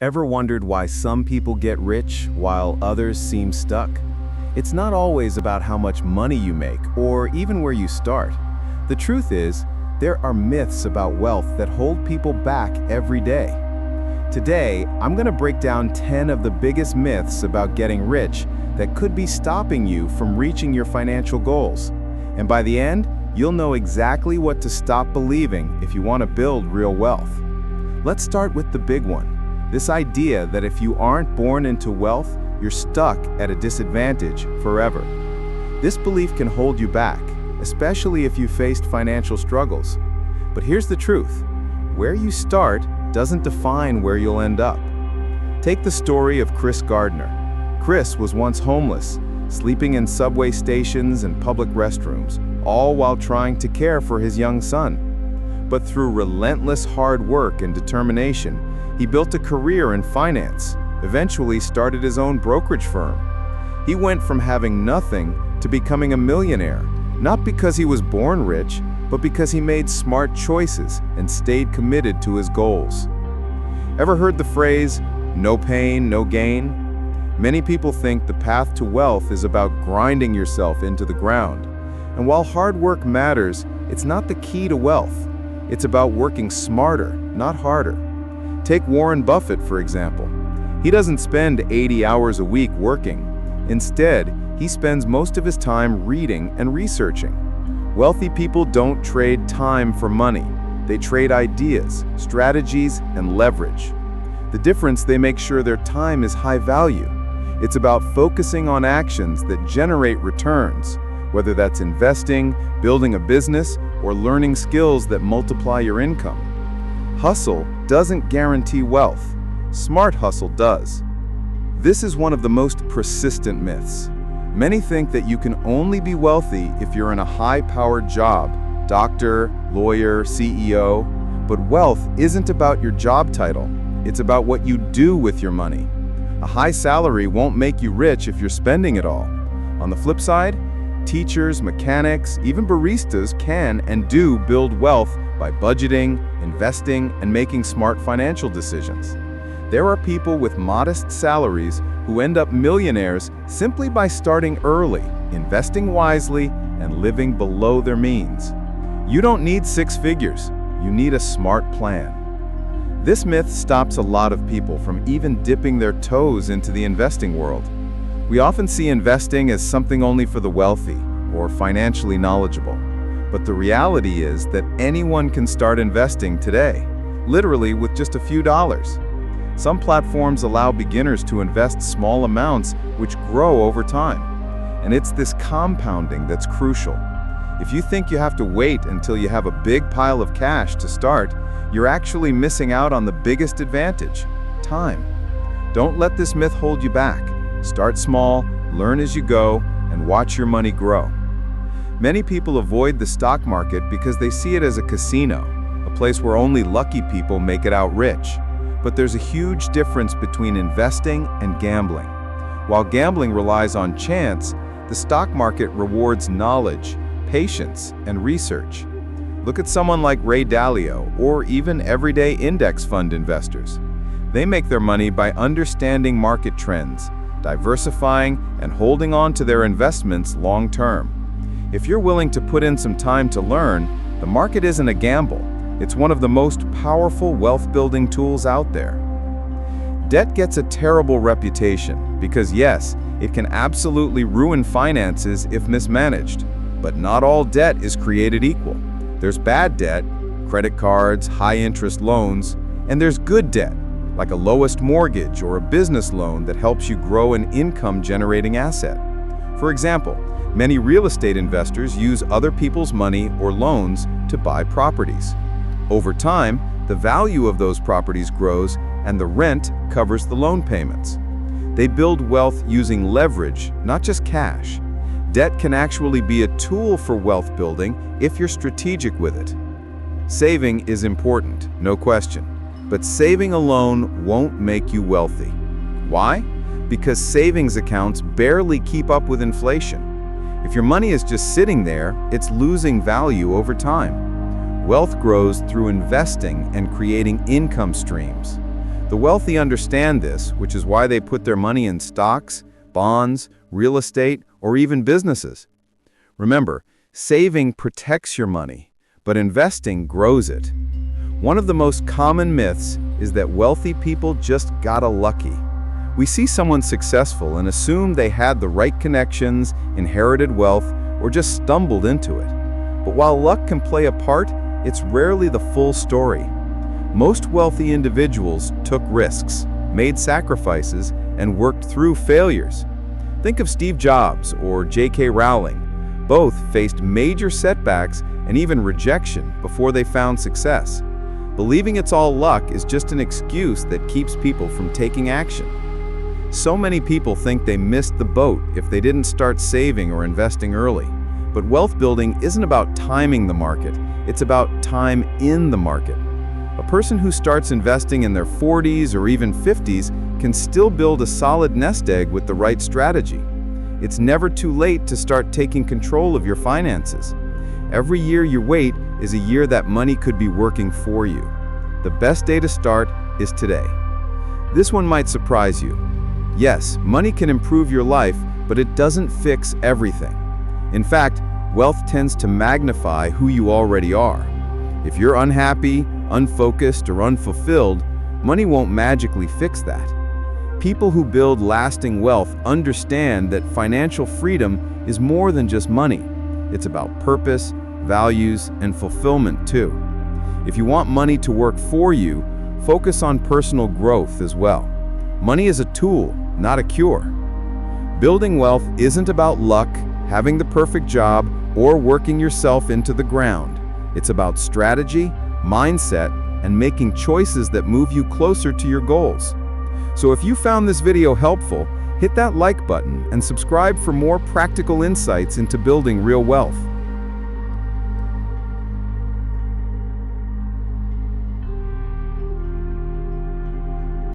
Ever wondered why some people get rich while others seem stuck? It's not always about how much money you make or even where you start. The truth is, there are myths about wealth that hold people back every day. Today, I'm going to break down 10 of the biggest myths about getting rich that could be stopping you from reaching your financial goals. And by the end, you'll know exactly what to stop believing if you want to build real wealth. Let's start with the big one. This idea that if you aren't born into wealth, you're stuck at a disadvantage forever. This belief can hold you back, especially if you faced financial struggles. But here's the truth. Where you start doesn't define where you'll end up. Take the story of Chris Gardner. Chris was once homeless, sleeping in subway stations and public restrooms, all while trying to care for his young son. But through relentless hard work and determination, he built a career in finance, eventually started his own brokerage firm. He went from having nothing to becoming a millionaire, not because he was born rich, but because he made smart choices and stayed committed to his goals. Ever heard the phrase, no pain, no gain? Many people think the path to wealth is about grinding yourself into the ground. And while hard work matters, it's not the key to wealth. It's about working smarter, not harder. Take Warren Buffett, for example. He doesn't spend 80 hours a week working. Instead, he spends most of his time reading and researching. Wealthy people don't trade time for money. They trade ideas, strategies, and leverage. The difference, they make sure their time is high value. It's about focusing on actions that generate returns, whether that's investing, building a business, or learning skills that multiply your income. Hustle doesn't guarantee wealth. Smart hustle does. This is one of the most persistent myths. Many think that you can only be wealthy if you're in a high-powered job, doctor, lawyer, CEO. But wealth isn't about your job title. It's about what you do with your money. A high salary won't make you rich if you're spending it all. On the flip side, teachers, mechanics, even baristas can and do build wealth by budgeting, investing, and making smart financial decisions. There are people with modest salaries who end up millionaires simply by starting early, investing wisely, and living below their means. You don't need six figures. You need a smart plan. This myth stops a lot of people from even dipping their toes into the investing world. We often see investing as something only for the wealthy or financially knowledgeable. But the reality is that anyone can start investing today, literally with just a few dollars. Some platforms allow beginners to invest small amounts which grow over time. And it's this compounding that's crucial. If you think you have to wait until you have a big pile of cash to start, you're actually missing out on the biggest advantage, time. Don't let this myth hold you back. Start small, learn as you go, and watch your money grow. Many people avoid the stock market because they see it as a casino, a place where only lucky people make it out rich. But there's a huge difference between investing and gambling. While gambling relies on chance, the stock market rewards knowledge, patience, and research. Look at someone like Ray Dalio or even everyday index fund investors. They make their money by understanding market trends, diversifying, and holding on to their investments long term. If you're willing to put in some time to learn, the market isn't a gamble. It's one of the most powerful wealth-building tools out there. Debt gets a terrible reputation because, yes, it can absolutely ruin finances if mismanaged. But not all debt is created equal. There's bad debt, credit cards, high-interest loans, and there's good debt, like a lowest mortgage or a business loan that helps you grow an income-generating asset. For example, many real estate investors use other people's money or loans to buy properties. Over time, the value of those properties grows and the rent covers the loan payments. They build wealth using leverage, not just cash. Debt can actually be a tool for wealth building if you're strategic with it. Saving is important, no question, but saving alone won't make you wealthy. Why? Because savings accounts barely keep up with inflation. If your money is just sitting there, it's losing value over time. Wealth grows through investing and creating income streams. The wealthy understand this, which is why they put their money in stocks, bonds, real estate, or even businesses. Remember, saving protects your money, but investing grows it. One of the most common myths is that wealthy people just got lucky. We see someone successful and assume they had the right connections, inherited wealth, or just stumbled into it. But while luck can play a part, it's rarely the full story. Most wealthy individuals took risks, made sacrifices, and worked through failures. Think of Steve Jobs or J.K. Rowling. Both faced major setbacks and even rejection before they found success. Believing it's all luck is just an excuse that keeps people from taking action. So many people think they missed the boat if they didn't start saving or investing early. But wealth building isn't about timing the market, it's about time in the market. A person who starts investing in their 40s or even 50s can still build a solid nest egg with the right strategy. It's never too late to start taking control of your finances. Every year you wait is a year that money could be working for you. The best day to start is today. This one might surprise you. Yes, money can improve your life, but it doesn't fix everything. In fact, wealth tends to magnify who you already are. If you're unhappy, unfocused, or unfulfilled, money won't magically fix that. People who build lasting wealth understand that financial freedom is more than just money. It's about purpose, values, and fulfillment too. If you want money to work for you, focus on personal growth as well. Money is a tool, not a cure. Building wealth isn't about luck, having the perfect job, or working yourself into the ground. It's about strategy, mindset, and making choices that move you closer to your goals. So if you found this video helpful, hit that like button and subscribe for more practical insights into building real wealth.